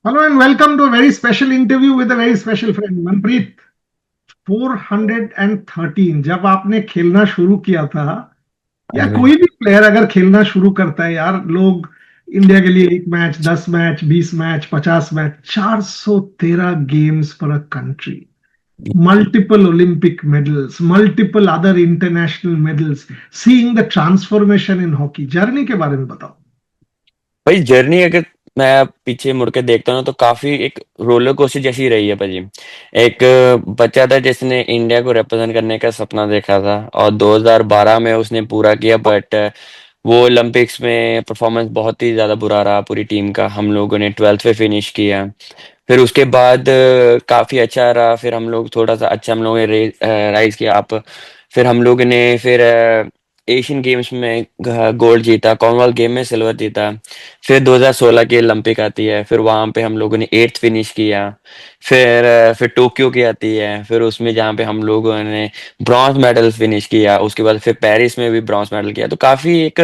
Hello and welcome to a very special interview with a very special friend, Manpreet. 413 जब आपने खेलना शुरू किया था, या हाँ भाई। कोई भी प्लेयर अगर खेलना शुरू करता है यार, लोग इंडिया के लिए 1 match, 10 match, 20 match, 50 match, 413 games for a country, multiple Olympic medals, multiple other international medals, seeing the transformation in hockey, journey के बारे में बताओ। भाई जर्नी अगर मैं पीछे मुड़ के देखता हूँ तो काफी एक रोलर कोस्टर जैसी रही है भाजी। एक बच्चा था जिसने इंडिया को रिप्रेजेंट करने का सपना देखा था और 2012 में उसने पूरा किया, बट वो ओलंपिक्स में परफॉर्मेंस बहुत ही ज्यादा बुरा रहा पूरी टीम का। हम लोगों ने 12th पे फिनिश किया। फिर उसके बाद काफी अच्छा रहा। फिर हम लोग थोड़ा सा अच्छा हम लोगों ने राइज किया अप। फिर हम लोग ने फिर एशियन गेम्स में गोल्ड जीता, कॉमनवेल्थ गेम में सिल्वर जीता। फिर 2016 की ओलंपिक आती है, फिर वहां पे हम लोगों ने 8th फिनिश किया। फिर टोक्यो की आती है, फिर उसमें जहाँ पे हम लोगों ने ब्रॉन्ज मेडल फिनिश किया। उसके बाद फिर पेरिस में भी ब्रॉन्ज मेडल किया। तो काफी एक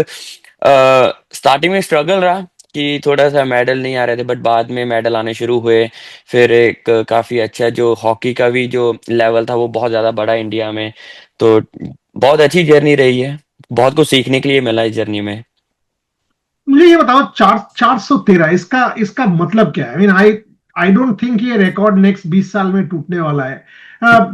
स्टार्टिंग में स्ट्रगल रहा कि थोड़ा सा मेडल नहीं आ रहे थे, बट बाद में मेडल आने शुरू हुए। फिर एक काफी अच्छा जो हॉकी का भी जो लेवल था वो बहुत ज्यादा बढ़ा इंडिया में। तो बहुत अच्छी जर्नी रही है। बहुत कुछ सीखने के लिए मिला इस जर्नी में। मुझे ये बताओ, 413, इसका इसका मतलब क्या है? आई डोंट थिंक ये रिकॉर्ड नेक्स्ट 20 साल में टूटने वाला है।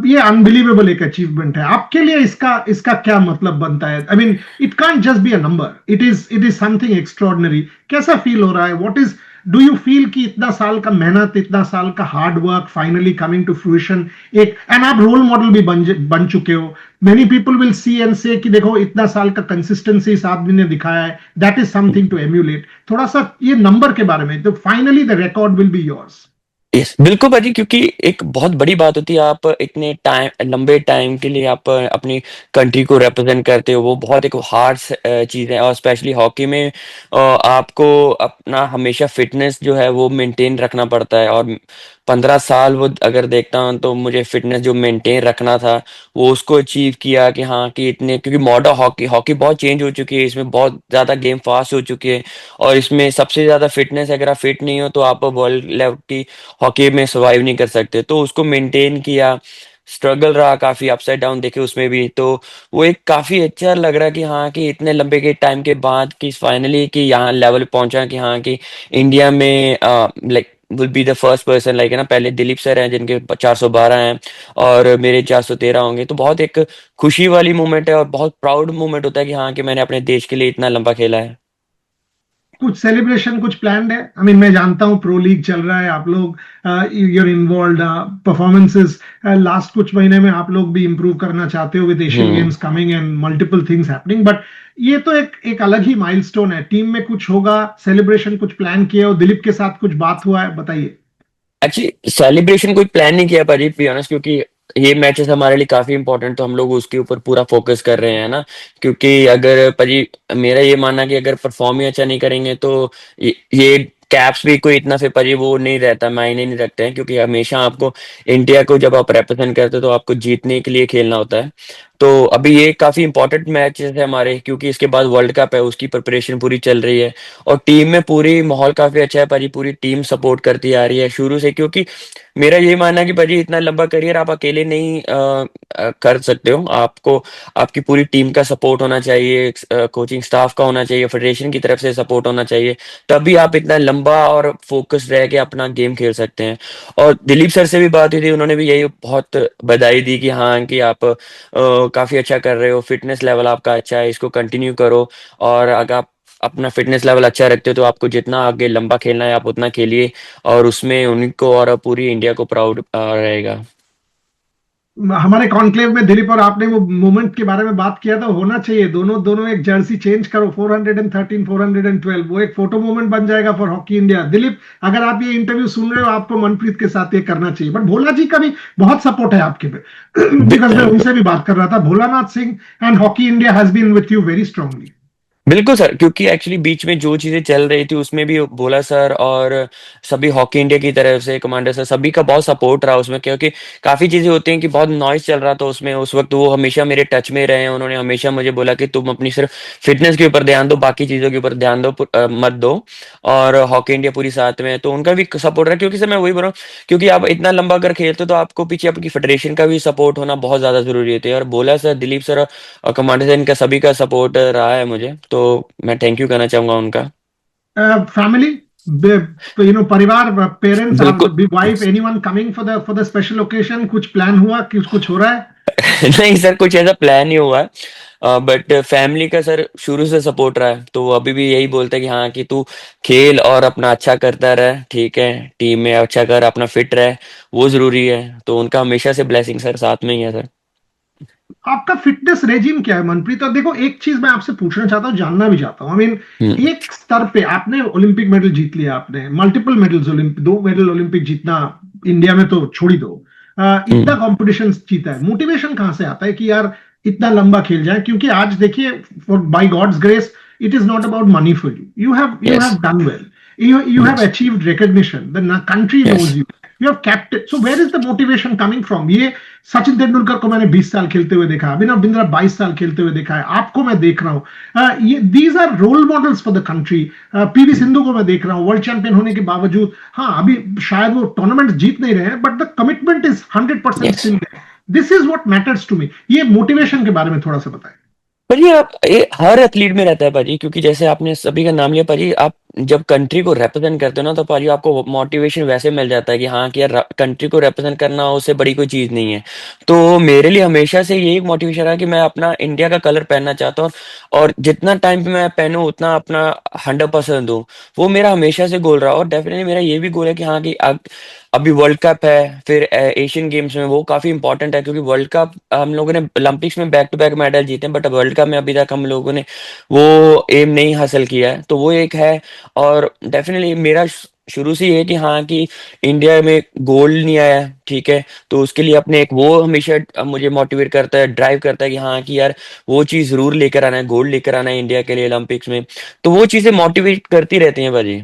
ये अनबिलीवेबल एक अचीवमेंट है आपके लिए। इसका इसका क्या मतलब बनता है? It can't just be a number, it is something extraordinary. कैसा फील हो रहा है? What is, do you feel कि इतना साल का मेहनत, इतना साल का hard work finally coming to fruition? एक एंड आप रोल मॉडल भी बन चुके हो। Many people will see and say कि देखो, इतना साल का कंसिस्टेंसी इस आदमी ने दिखाया है, that is something to emulate. थोड़ा सा ये नंबर के बारे में, तो finally the record will be yours. Yes बिल्कुल भाजी, क्योंकि एक बहुत बड़ी बात होती है आप इतने टाइम लंबे टाइम के लिए आप अपनी कंट्री को रिप्रेजेंट करते हो। वो बहुत एक हार्ड चीज़ है, और स्पेशली हॉकी में आपको अपना हमेशा फिटनेस जो है वो मेंटेन रखना पड़ता है। और 15 साल वो अगर देखता हूँ तो मुझे फिटनेस जो मेंटेन रखना था वो उसको अचीव किया कि हाँ कि इतने, क्योंकि मॉडर्न हॉकी हॉकी बहुत चेंज हो चुकी है। इसमें बहुत ज़्यादा गेम फास्ट हो चुकी है, और इसमें सबसे ज़्यादा फिटनेस, अगर आप फिट नहीं हो तो आप वर्ल्ड लेवल की हॉकी में सर्वाइव नहीं कर सकते। तो उसको मेंटेन किया। स्ट्रगल रहा, काफी अपसाइड डाउन देखे उसमें भी। तो वो एक काफी अच्छा लग रहा कि हाँ कि इतने लंबे के टाइम के बाद कि फाइनली कि यहाँ लेवल पहुंचा कि हाँ कि इंडिया में like will be the first person, like है ना। पहले दिलीप सर हैं जिनके 412 हैं, और मेरे 413 होंगे। तो बहुत एक खुशी वाली मोमेंट है और बहुत प्राउड मोमेंट होता है कि हाँ कि मैंने अपने देश के लिए इतना लंबा खेला है। कुछ सेलिब्रेशन कुछ प्लान्ड है? मैं जानता हूँ प्रो लीग चल रहा है, आप लोग यूर इन्वॉल्व परफॉर्मेंसेस। लास्ट कुछ महीने में आप लोग भी इंप्रूव करना चाहते हो with Asian hmm. Games coming and multiple things happening, but ये तो एक एक अलग ही माइलस्टोन है। टीम में कुछ होगा सेलिब्रेशन, कुछ प्लान किया हो? दिलीप के साथ कुछ बात हुआ है? बताइए। एक्चुअली सेलिब्रेशन कोई प्लान नहीं किया पाजी, बी ऑनेस्ट, क्योंकि ये मैचेस हमारे लिए काफी इंपॉर्टेंट, तो हम लोग उसके ऊपर पूरा फोकस कर रहे हैं ना। क्योंकि अगर पाजी मेरा ये मानना है कि अगर परफॉर्म ही अच्छा नहीं करेंगे तो ये कैप्स भी कोई इतना फिर पाजी वो नहीं रहता, मायने नहीं रखते हैं। क्योंकि हमेशा आपको इंडिया को जब आप रिप्रेजेंट करते हो तो आपको जीतने के लिए खेलना होता है। तो अभी ये काफी इंपॉर्टेंट मैचेस है हमारे, क्योंकि इसके बाद वर्ल्ड कप है, उसकी प्रिपरेशन पूरी चल रही है। और टीम में पूरी माहौल काफी अच्छा है पाजी, पूरी टीम सपोर्ट करती आ रही है शुरू से। क्योंकि मेरा ये मानना है कि भाजी इतना लंबा करियर आप अकेले नहीं कर सकते हो। आपको आपकी पूरी टीम का सपोर्ट होना चाहिए, कोचिंग स्टाफ का होना चाहिए, फेडरेशन की तरफ से सपोर्ट होना चाहिए। तभी आप इतना लंबा और फोकस रह के अपना गेम खेल सकते हैं। और दिलीप सर से भी बात हुई थी, उन्होंने भी यही बहुत बधाई दी कि हाँ कि आप काफी अच्छा कर रहे हो, फिटनेस लेवल आपका अच्छा है, इसको कंटिन्यू करो। और अगर आप अपना फिटनेस लेवल अच्छा रखते हो तो आपको जितना आगे लंबा खेलना है आप उतना खेलिए, और उसमें उनको और पूरी इंडिया को प्राउड रहेगा। हमारे कॉन्क्लेव में दिलीप और आपने वो मोमेंट के बारे में बात किया था, होना चाहिए। दोनों दोनों एक जर्सी चेंज करो, 413, 412, वो एक फोटो मोमेंट बन जाएगा फॉर हॉकी इंडिया। दिलीप, अगर आप ये इंटरव्यू सुन रहे हो, आपको मनप्रीत के साथ ये करना चाहिए। बट भोला जी का भी बहुत सपोर्ट है आपके पे, बिकॉज मैं उनसे भी बात कर रहा था। Bholanath Singh and hockey India has been with you very strongly. बिल्कुल सर, क्योंकि एक्चुअली बीच में जो चीजें चल रही थी उसमें भी बोला सर, और सभी हॉकी इंडिया की तरफ से कमांडर सर सभी का बहुत सपोर्ट रहा उसमें, क्योंकि काफी चीजें होती हैं कि बहुत नॉइज चल रहा था उसमें उस वक्त, वो हमेशा मेरे टच में रहे हैं, उन्होंने हमेशा मुझे बोला कि तुम अपनी सिर्फ फिटनेस के ऊपर ध्यान दो, बाकी चीजों के ऊपर ध्यान दो, मत दो। और हॉकी इंडिया पूरी साथ में है, तो उनका भी सपोर्ट रहा, क्योंकि सर मैं वही बोल रहा हूँ, क्योंकि आप इतना लंबा अगर खेलते हो तो आपको पीछे आपकी फेडरेशन का भी सपोर्ट होना बहुत ज्यादा जरूरी होती है, और बोला सर, दिलीप सर और कमांडर सर, इनका सभी का सपोर्ट रहा है मुझे, तो मैं थैंक यू करना चाहूंगा उनका। फैमिली, परिवार, पेरेंट्स, बिल्कुल। Wife, anyone coming for the special occasion? कुछ प्लान हुआ कि कुछ हो रहा है? नहीं सर, कुछ ऐसा प्लान नहीं हुआ है, बट फैमिली का सर शुरू से सपोर्ट रहा है, तो वो अभी भी यही बोलते हैं कि हाँ, कि तू खेल और अपना अच्छा करता रह, ठीक है, टीम में अच्छा कर, अपना फिट रह, वो जरूरी है, तो उनका हमेशा से ब्लेसिंग सर साथ में ही है सर। आपका फिटनेस रेजिम क्या है मनप्रीत? और देखो, एक चीज मैं आपसे पूछना चाहता हूँ, जानना भी चाहता हूँ। आई मीन, हम्म। एक स्तर पे आपने ओलंपिक मेडल जीत लिया, आपने multiple medals, Olympic 2 medal Olympic जीतना इंडिया में तो छोड़ ही दो। इतना हम्म। कंपटीशन जीता है, मोटिवेशन कहाँ से आता है कि यार इतना लंबा खेल जाए? क्योंकि आज देखिए, for by God's grace, it is not about money for you, you have yes. Done well, you have yes. achieved recognition, the country yes. knows you, you have kept it. So where is the motivation coming from? ये सचिन तेंदुलकर को मैंने 20 साल खेलते हुए देखा, अभिनव बिंद्रा 22 साल खेलते हुए देखा है, आपको मैं देख रहा हूँ, ये these are role models for the country. PV Sindhu को मैं देख रहा हूँ वर्ल्ड चैंपियन होने के बावजूद, हाँ अभी शायद वो टूर्नामेंट जीत नहीं रहे हैं, but the commitment is 100% yes. Still there. This is what matters to me. ये मोटिवेशन के बारे में थोड़ा सा बताएं। पर ये आप, ये हर एथलीट में रहता है पाजी, क्योंकि जैसे आपने सभी का नाम लिया पाजी, आप जब कंट्री को रिप्रेजेंट करते हो ना, तो पाजी आपको मोटिवेशन वैसे मिल जाता है कि हाँ, कि यार कंट्री को रिप्रेजेंट करना उससे बड़ी कोई चीज नहीं है। तो मेरे लिए हमेशा से यही मोटिवेशन रहा कि मैं अपना इंडिया का कलर पहनना चाहता हूँ, और जितना टाइम पे मैं पहनूं उतना अपना 100% दूं, वो मेरा हमेशा से गोल रहा। और डेफिनेटली मेरा ये भी गोल है कि हाँ, कि अभी वर्ल्ड कप है, फिर एशियन गेम्स में वो काफी इंपॉर्टेंट है, क्योंकि वर्ल्ड कप हम लोगों ने ओलंपिक्स में बैक टू बैक मेडल जीते हैं, बट वर्ल्ड कप में अभी तक हम लोगों ने वो एम नहीं हासिल किया है, तो वो एक है। और डेफिनेटली मेरा शुरू से ये है कि हाँ, कि इंडिया में गोल्ड नहीं आया है, ठीक है, तो उसके लिए अपने एक वो हमेशा मुझे मोटिवेट करता है, ड्राइव करता है कि हाँ, कि यार वो चीज जरूर लेकर आना है, गोल्ड लेकर आना है इंडिया के लिए ओलंपिक्स में। तो वो चीजें मोटिवेट करती रहती हैं भाजी।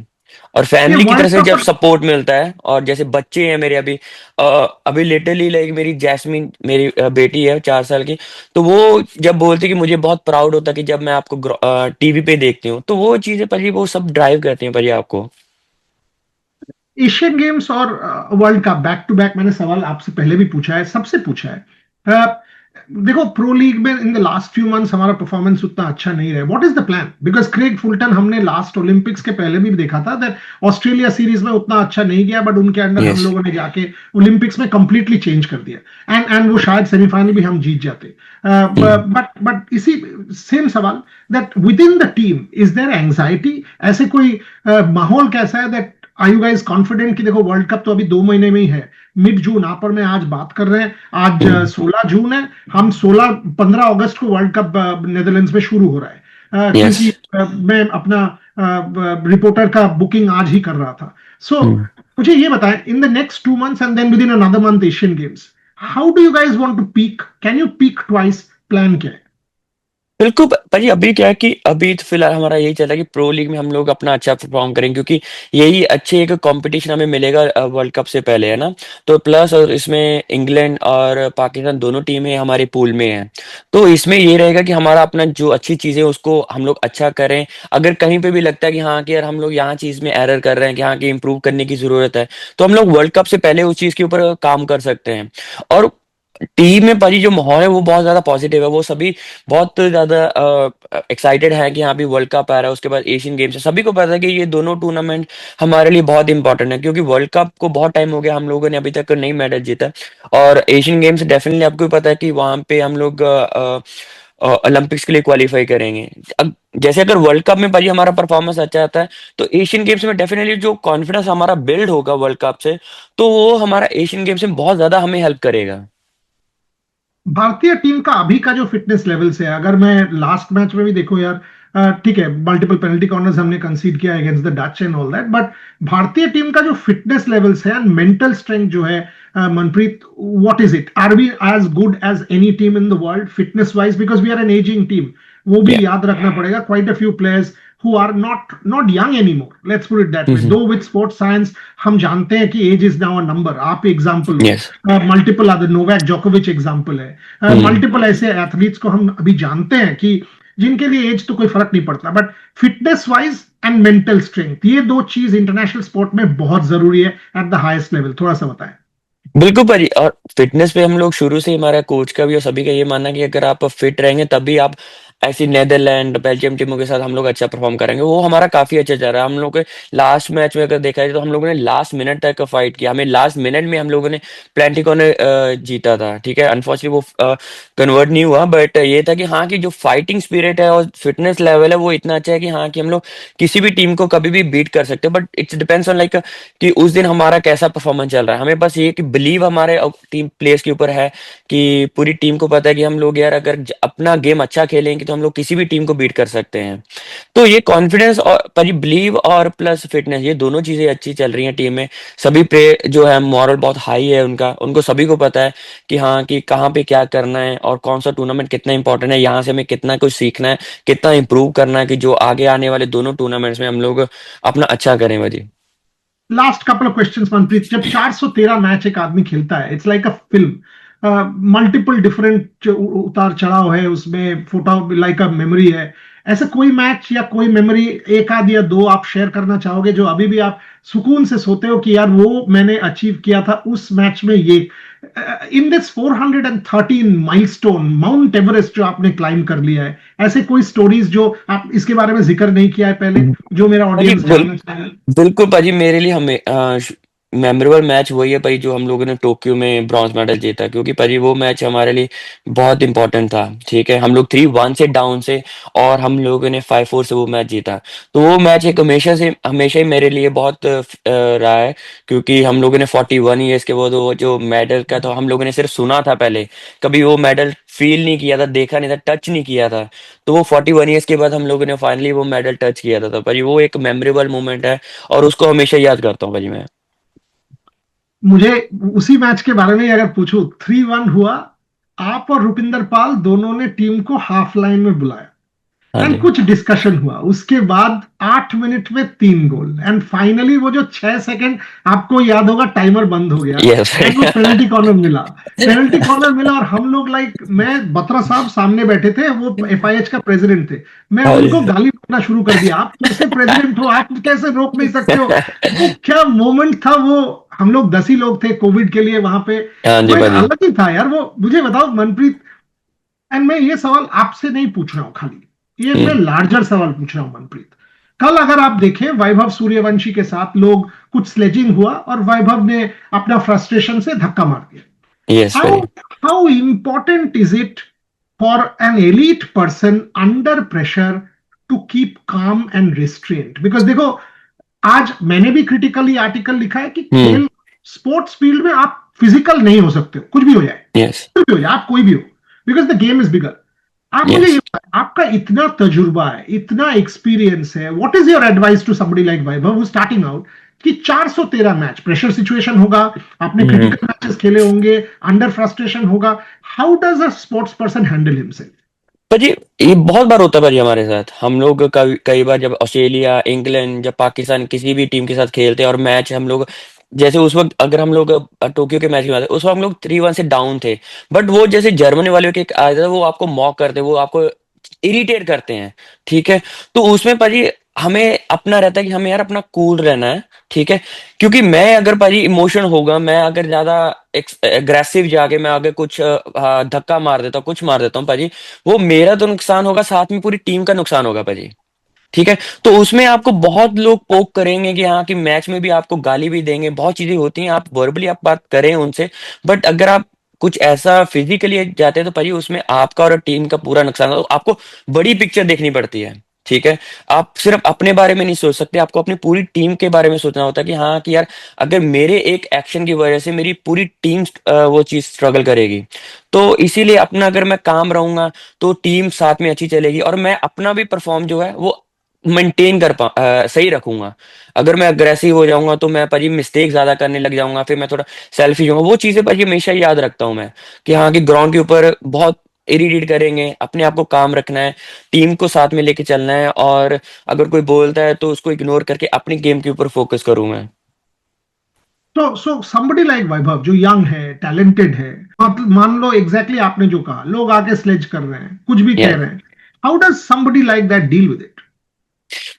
और ये फैमिली की तरफ वर्ल्ड से कप जब पर सपोर्ट मिलता है, और जैसे बच्चे हैं मेरे अभी, अ, अभी लिटरली लाइक मेरी जैस्मिन, मेरी बेटी है 4 साल की, तो वो जब बोलती है कि मुझे बहुत प्राउड होता है कि जब मैं आपको टीवी पे देखती हूँ, तो वो चीजें भाजी वो सब ड्राइव करती हैं भाजी आपको। एशियन गेम्स और world cup back to back, मैंने सवाल आपसे पहले भी पूछा है, सबसे पूछा है। अ, देखो, प्रो लीग में in the last few months हमारा परफॉर्मेंस उतना अच्छा नहीं रहा। What is the plan? Because Craig Fulton हमने लास्ट ओलंपिक्स के पहले भी देखा था दैट ऑस्ट्रेलिया सीरीज में उतना अच्छा नहीं गया, बट उनके अंडर हम यस। लोगों ने जाके ओलंपिक्स में कंप्लीटली चेंज कर दिया, एंड वो शायद सेमीफाइनल भी हम जीत जाते। बट इसी सेम सवाल, that within the team is there anxiety? ऐसे कोई माहौल कैसा है? That are you guys confident कि देखो, वर्ल्ड कप तो अभी 2 महीने में ही है, मिड जून, आप और मैं आज बात कर रहे हैं, आज 16 जून है, हम 15 अगस्त को वर्ल्ड कप नेदरलैंड्स में शुरू हो रहा है, यस। क्योंकि मैं अपना रिपोर्टर का बुकिंग आज ही कर रहा था। सो मुझे ये बताएं, in the next 2 months and then within another month Asian games, how do you guys want to peak? Can you peak twice? Plan क्या है? बिल्कुल भाजी, अभी क्या है कि अभी तो फिलहाल हमारा यही चल रहा है कि प्रो लीग में हम लोग अपना अच्छा परफॉर्म करेंगे, क्योंकि यही अच्छे एक कंपटीशन हमें मिलेगा वर्ल्ड कप से पहले, है ना। तो प्लस और इसमें इंग्लैंड और पाकिस्तान दोनों टीमें हमारे पूल में हैं, तो इसमें ये रहेगा कि हमारा अपना जो अच्छी चीजें उसको हम लोग अच्छा करें। अगर कहीं पे भी लगता है कि हाँ, कि यार हम लोग यहाँ चीज में एरर कर रहे हैं, कि हाँ, कि इम्प्रूव करने की जरूरत है, तो हम लोग वर्ल्ड कप से पहले उस चीज के ऊपर काम कर सकते हैं। और टीम में भाजी जो माहौल है वो बहुत ज्यादा पॉजिटिव है, वो सभी बहुत ज्यादा एक्साइटेड है कि यहाँ भी वर्ल्ड कप आ रहा है, उसके बाद एशियन गेम्स है, सभी को पता है कि ये दोनों टूर्नामेंट हमारे लिए बहुत इंपॉर्टेंट है, क्योंकि वर्ल्ड कप को बहुत टाइम हो गया, हम लोगों ने अभी तक नहीं मेडल जीता। और एशियन गेम्स डेफिनेटली आपको भी पता है कि वहां पे हम लोग ओलंपिक्स के लिए क्वालिफाई करेंगे। अब जैसे अगर वर्ल्ड कप में भाजी हमारा परफॉर्मेंस अच्छा आता है, तो एशियन गेम्स में डेफिनेटली जो कॉन्फिडेंस हमारा बिल्ड होगा वर्ल्ड कप से, तो वो हमारा एशियन गेम्स में बहुत ज्यादा हमें हेल्प करेगा। भारतीय टीम का अभी का जो फिटनेस लेवल्स है, अगर मैं लास्ट मैच में भी देखो यार, ठीक है, मल्टीपल पेनल्टी कॉर्नर्स हमने कंसीड किया against the Dutch and all that, but भारतीय टीम का जो फिटनेस लेवल्स है एंड मेंटल स्ट्रेंथ जो है, Manpreet, what is it? Are we as good as any team in the world fitness wise? Because we are an ageing team, वो भी या याद रखना पड़ेगा. Quite a few players who are not young anymore, let's put it that way. Though with sports science हम जानते हैं कि age is now a number. आप एग्जाम्पल हो, यस मल्टीपल अदर, नोवाक जोकोविच एग्जाम्पल है, मल्टीपल ऐसे एथलीट्स को हम अभी जानते हैं कि जिनके लिए एज तो कोई फर्क नहीं पड़ता, but fitness wise and mental strength, ये दो चीज इंटरनेशनल स्पोर्ट में बहुत जरूरी है एट द हाईएस्ट लेवल. थोड़ा सा बताएं. बिल्कुल भाजी। और फिटनेस पे हम लोग शुरू से ही, हमारा कोच का भी और सभी का ये मानना है कि अगर आप फिट रहेंगे तभी आप ऐसी नेदरलैंड बेल्जियम टीमों के साथ हम लोग अच्छा परफॉर्म करेंगे। वो हमारा काफी अच्छा चल रहा है। हम लोग के लास्ट मैच में अगर देखा जाए तो हम लोगों ने लास्ट मिनट तक फाइट किया। हमें लास्ट मिनट में हम लोगों ने प्लेंटिको ने जीता था। ठीक है, अनफॉर्चुनेटली वो कन्वर्ट नहीं हुआ, बट ये था कि हाँ, की जो फाइटिंग स्पिरिट है और फिटनेस लेवल है वो इतना अच्छा है कि हाँ, कि हम लोग किसी भी टीम को कभी भी बीट कर सकते हैं। But it's depends on like कि उस दिन हमारा कैसा परफॉर्मेंस चल रहा है। हमें बस ये कि बिलीव हमारे टीम प्लेयर्स के ऊपर है कि पूरी टीम को पता है कि हम लोग यार अगर अपना गेम अच्छा खेलेंगे तो हम लोग किसी भी टीम को बीट कर सकते हैं। तो ये कॉन्फिडेंस और पर बिलीव और प्लस फिटनेस, ये दोनों चीजें अच्छी चल रही हैं टीम में। सभी प्लेयर जो है मॉरल बहुत हाई है उनका, उनको सभी को पता है कि हाँ, कि कहाँ पे क्या करना है और कौन सा टूर्नामेंट कितना इंपॉर्टेंट है, यहाँ से हमें कितना कुछ सीखना है, कितना इंप्रूव करना है कि जो आगे आने वाले दोनों टूर्नामेंट्स में हम लोग अपना अच्छा करें भाजी। Last couple of questions Manpreet. जब 413 मैच एक आदमी खेलता है, it's like a film. Multiple different उतार चढ़ाव है उसमें, फोटो लाइक अ मेमोरी है. ऐसे कोई मैच या कोई मेमोरी, एक आध या दो आप शेयर करना चाहोगे जो अभी भी आप सुकून से सोते हो कि यार वो मैंने अचीव किया था उस मैच में ये, in this 413 milestone, mount Everest जो आपने क्लाइम कर लिया है, ऐसे कोई स्टोरीज जो आप इसके बारे में जिक्र नहीं किया है पहले, जो मेरा भाजी ऑडियंस जानना चाहे. बिल्कुल भाजी, मेरे लिए हमें मेमोरेबल मैच वही है भाई, जो हम लोगों ने टोक्यो में ब्रॉन्ज मेडल जीता। क्योंकि भाजी वो मैच हमारे लिए बहुत इंपॉर्टेंट था। ठीक है, हम लोग 3-1 से डाउन से और हम लोगों ने 5-4 से वो मैच जीता। तो वो मैच एक हमेशा ही मेरे लिए बहुत रहा है। क्योंकि हम लोगों ने 41 ईयर्स के बाद वो जो मेडल का, तो हम लोगों ने सिर्फ सुना था पहले, कभी वो मेडल फील नहीं किया था, देखा नहीं था, टच नहीं किया था। तो वो 41 ईयर्स के बाद हम लोगों ने फाइनली वो मेडल टच किया था। तो भाई वो एक मेमोरेबल मोमेंट है और उसको हमेशा याद करता हूँ भाजी मैं। मुझे उसी मैच के बारे में अगर पूछूं, 3-1 हुआ, आप और रुपिंदर पाल दोनों ने टीम को हाफ लाइन में बुलाया हाँ एंड जी। कुछ डिस्कशन हुआ, उसके बाद 8 मिनट में 3 गोल एंड फाइनली वो जो 6 सेकंड, आपको याद होगा टाइमर बंद हो गया यस एंड वो पेनल्टी कॉर्नर मिला. पेनल्टी कॉर्नर मिला और हम लोग लाइक, मैं बत्रा साहब सामने बैठे थे, वो एफआईएच का प्रेसिडेंट थे, मैं हाँ उनको जी। गाली देना शुरू कर दिया, आप कैसे प्रेसिडेंट हो, आप कैसे रोक नहीं सकते हो. वो क्या मोमेंट था वो. हम लोग 10 ही लोग थे कोविड के लिए वहां पे. हाँ जी वो एक भाजी। अलग ही था यार वो. मुझे बताओ मनप्रीत, एंड मैं ये सवाल आपसे नहीं पूछ रहा हूं खाली, ये मैं हम्म। लार्जर सवाल पूछ रहा हूं मनप्रीत. कल अगर आप देखें वैभव सूर्यवंशी के साथ लोग, कुछ स्लेजिंग हुआ और वैभव ने अपना फ्रस्ट्रेशन से धक्का मार दिया. Yes how Bhajji. How important is it for an elite person under pressure to keep calm and restraint? Because देखो, आज मैंने भी क्रिटिकली आर्टिकल लिखा है कि हम्म। खेल, स्पोर्ट्स फील्ड में आप फिजिकल नहीं हो सकते हो, कुछ भी हो जाए, यस। कुछ भी हो जाए, आप कोई भी हो, because the game is bigger. आप मुझे ये यस बताएं, आपका इतना तजुर्बा है, इतना एक्सपीरियंस है, what is your advice to somebody like Vaibhav starting out, कि 413 मैच, प्रेशर सिचुएशन होगा, आपने हम्म। क्रिटिकल मैचेस खेले होंगे, अंडर फ्रस्ट्रेशन होगा, how does a sports person handle himself? भाजी ये बहुत बार होता है भाजी हमारे साथ। हम लोग कई कई बार जब ऑस्ट्रेलिया, इंग्लैंड, जब पाकिस्तान किसी भी टीम के साथ खेलते हैं और मैच हम लोग, जैसे उस वक्त अगर हम लोग टोक्यो के मैच में आते, उस वक्त हम लोग 3-1 से डाउन थे। बट वो जैसे जर्मनी वाले के आया था, वो आपको मॉक करते, वो आपको इरिटेट करते हैं। ठीक है, तो उसमें भाजी हमें अपना रहता है कि हमें यार अपना कूल रहना है। ठीक है, क्योंकि मैं अगर भाजी इमोशन होगा, मैं अगर ज्यादा एग्रेसिव जाके मैं अगर कुछ धक्का मार देता हूँ, कुछ मार देता हूँ भाजी, वो मेरा तो नुकसान होगा, साथ में पूरी टीम का नुकसान होगा भाजी। ठीक है, तो उसमें आपको बहुत लोग पोक करेंगे कि हाँ, कि मैच में भी आपको गाली भी देंगे, बहुत चीजें होती हैं, आप वर्बली आप बात करें उनसे। बट अगर आप कुछ ऐसा फिजिकली जाते हैं तो भाई उसमें आपका और टीम का पूरा नुकसान होगा। तो आपको बड़ी पिक्चर देखनी पड़ती है। ठीक है, आप सिर्फ अपने बारे में नहीं सोच सकते, आपको अपनी पूरी टीम के बारे में सोचना होता है कि हाँ, कि यार अगर मेरे एक एक्शन की वजह से मेरी पूरी टीम वो चीज स्ट्रगल करेगी। तो इसीलिए अपना अगर मैं काम रहूंगा तो टीम साथ में अच्छी चलेगी और मैं अपना भी परफॉर्म जो है वो मेंटेन सही रखूंगा। अगर मैं अग्रेसिव हो जाऊंगा तो मैं भाजी मिस्टेक ज्यादा करने लग जाऊंगा, फिर मैं थोड़ा सेल्फिश होऊंगा। वो चीजें भाजी हमेशा याद रखता हूं मैं कि हाँ, कि ग्राउंड के ऊपर बहुत इरिटेट करेंगे, अपने आप को काम रखना है, टीम को साथ में लेके चलना है और अगर कोई बोलता है तो उसको इग्नोर करके अपनी गेम के ऊपर फोकस करूँ मैं। सो somebody like वैभव जो यंग है, टैलेंटेड है, मान लो एग्जैक्टली आपने जो कहा, लोग आके स्लेज कर रहे हैं, कुछ भी कह या रहे हैं, how does somebody like that deal with it?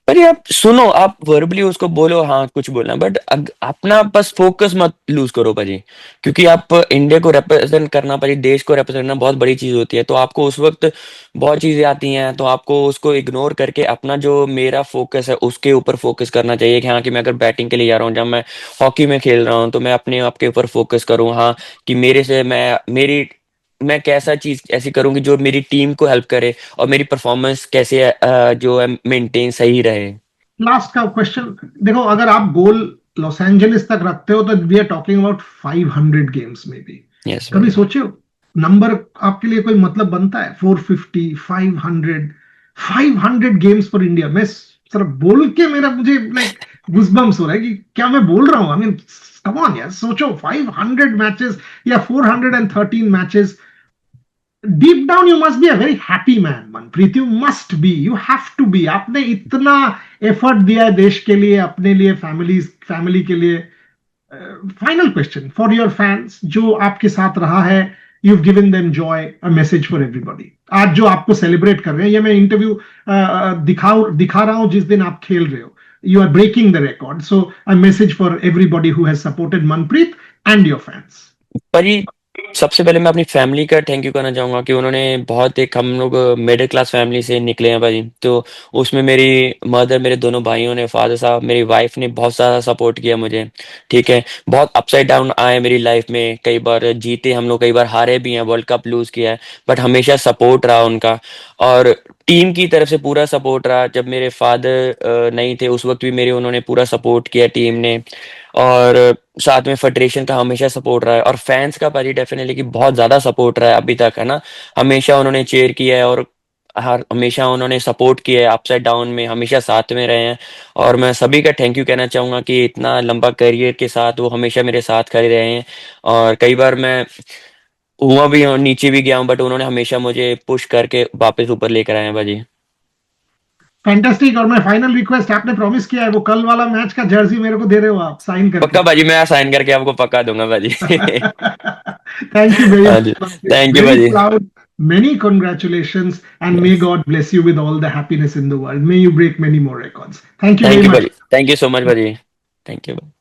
पर ये आप सुनो, आप वर्बली उसको बोलो हाँ कुछ बोलना, बट अपना बस फोकस मत लूज करो भाजी, क्योंकि आप इंडिया को रिप्रेजेंट करना भाजी, देश को रिप्रेजेंट करना बहुत बड़ी चीज होती है, तो आपको उस वक्त बहुत चीजें आती हैं, तो आपको उसको इग्नोर करके अपना जो मेरा फोकस है उसके ऊपर फोकस करना चाहिए कि हाँ कि मैं अगर बैटिंग के लिए जा रहा हूँ, जब मैं हॉकी में खेल रहा हूँ तो मैं अपने आप के ऊपर फोकस करूँ, हाँ कि मेरे से मैं कैसा चीज ऐसी करूंगी जो मेरी टीम को हेल्प करे और मेरी परफॉर्मेंस कैसे जो है मेंटेन सही रहे। लास्ट का क्वेश्चन, देखो अगर आप गोल लॉस एंजलिस तक रखते हो तो we are talking about 500 games में भी। यस कभी भाई। सोचे हो नंबर आपके लिए कोई मतलब बनता है? 450, 500, 500 गेम्स फॉर इंडिया। मैं सिर्फ बोल के मेरा मुझे लाइक गुजबम्स हो रहा है कि क्या मैं बोल रहा हूं। आई मीन कम ऑन यार, सोचो 500 मैचेस या 413 matches. Deep down you must be a very happy man Manpreet, you must be, you have to be. आपने इतना एफर्ट दिया है देश के लिए, अपने लिए, फैमिली के लिए। Final question for your fans जो आपके साथ रहा है, you given them Joy, a message for everybody. आज जो आपको सेलिब्रेट कर रहे हैं, ये मैं इंटरव्यू दिखा रहा हूं जिस दिन आप खेल रहे हो, you are breaking the record, so a message for everybody who has supported Manpreet and your fans. पर ये सबसे पहले मैं अपनी फैमिली का थैंक यू करना चाहूंगा कि उन्होंने बहुत, एक हम लोग मिडिल क्लास फैमिली से निकले हैं भाई, तो उसमें मेरी मदर, मेरे दोनों भाइयों ने, फादर साहब, मेरी वाइफ ने बहुत सारा सपोर्ट किया मुझे। ठीक है, बहुत अपसाइड डाउन आए मेरी लाइफ में, कई बार जीते हम लोग, कई बार हारे भी हैं, वर्ल्ड कप लूज किया है, बट हमेशा सपोर्ट रहा उनका। और टीम की तरफ से पूरा सपोर्ट रहा, जब मेरे फादर नहीं थे उस वक्त भी मेरे उन्होंने पूरा सपोर्ट किया टीम ने। और साथ में फेडरेशन का हमेशा सपोर्ट रहा है, और फैंस का भाजी डेफिनेटली कि बहुत ज्यादा सपोर्ट रहा है अभी तक, है ना। हमेशा उन्होंने चेयर किया है और हर हमेशा उन्होंने सपोर्ट किया है, अपसाइड डाउन में हमेशा साथ में रहे हैं। और मैं सभी का थैंक यू कहना चाहूंगा कि इतना लंबा करियर के साथ वो हमेशा मेरे साथ खड़े रहे हैं। और कई बार मैं हुआ भी हूँ, नीचे भी गया हूँ, बट उन्होंने हमेशा मुझे पुश करके वापस ऊपर लेकर आए हैं भाजी। फैंटास्टिक। और मैं फाइनल रिक्वेस्ट, आपने प्रॉमिस किया है वो कल वाला मैच का जर्सी मेरे को दे रहे हो आप साइन पक्का करके? भाजी, मैं साइन करके आपको पक्का दूंगा भाजी। Thank you very हाँ much, जी। Manpreet. Thank you Very Bhajji. proud. Many congratulations, and may yes. God bless you with all the happiness in the world. May you break many more records. Thank you very thank you much. भाजी, thank you so much भाजी। Thank you.